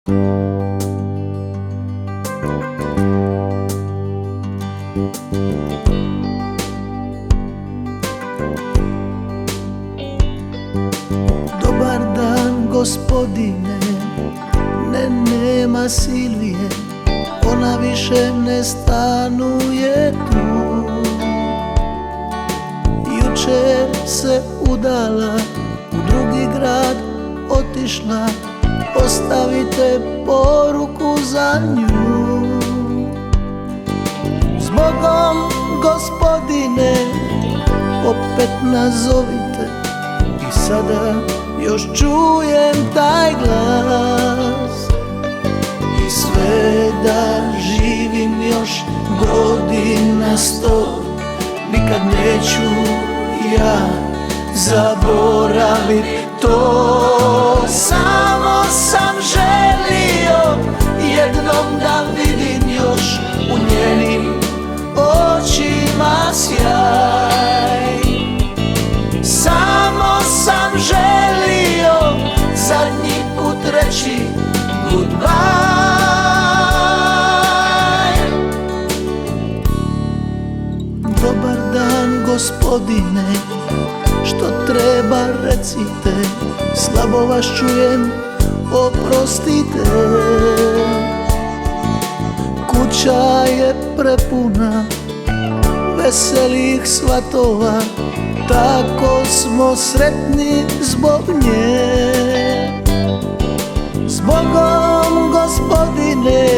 Dobar dan, gospodine, nema Silvije, ona više ne stanuje tu. Jučer se udala, u drugi grad otišla, ostavite poruku za nju. Zbogom, gospodine, opet nazovite, i sada još čujem taj glas. I sve da živim još godina 100, nikad neću ja zaboravit to. Samo sam želio jednom da vidim još u njenim očima sjaj. Samo sam želio zadnji put reći goodbye. Dobar dan, gospodine, što treba recite, slabo vas čujem, oprostite. Kuća je prepuna veselih svatova, tako smo sretni zbog nje. Zbogom, gospodine,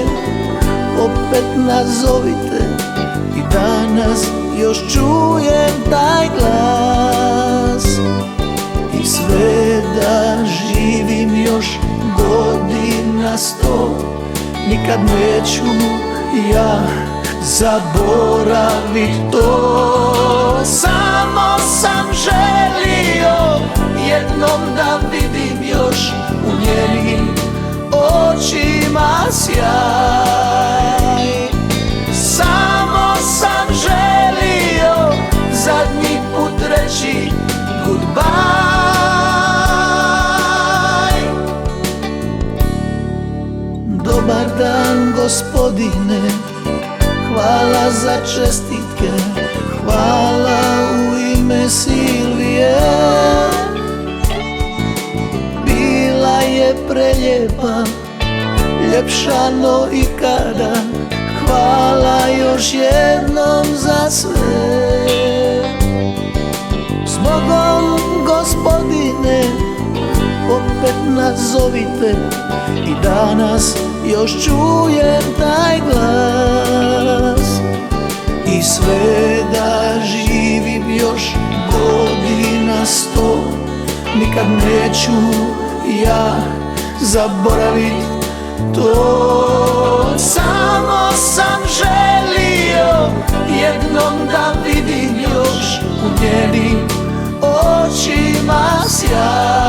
opet nazovite, i danas još čujem taj glas. I sve da živim još godina 100, nikad neću ja zaboravit to. Samo sam želio jednom da vidim još u njenim očima sjaj. Samo sam želio zadnji put reći goodbye. Dobar dan, gospodine, hvala za čestitke, hvala u ime Silvije. Bila je preljepa, ljepša no ikada, hvala još jednom za sve. Zbogom, gospodine, opet nazovite, i danas još čujem taj glas. I sve da živim još godina 100, nikad neću ja zaboravit to. Samo sam želio jednom da vidim još u njenim očima sjaj.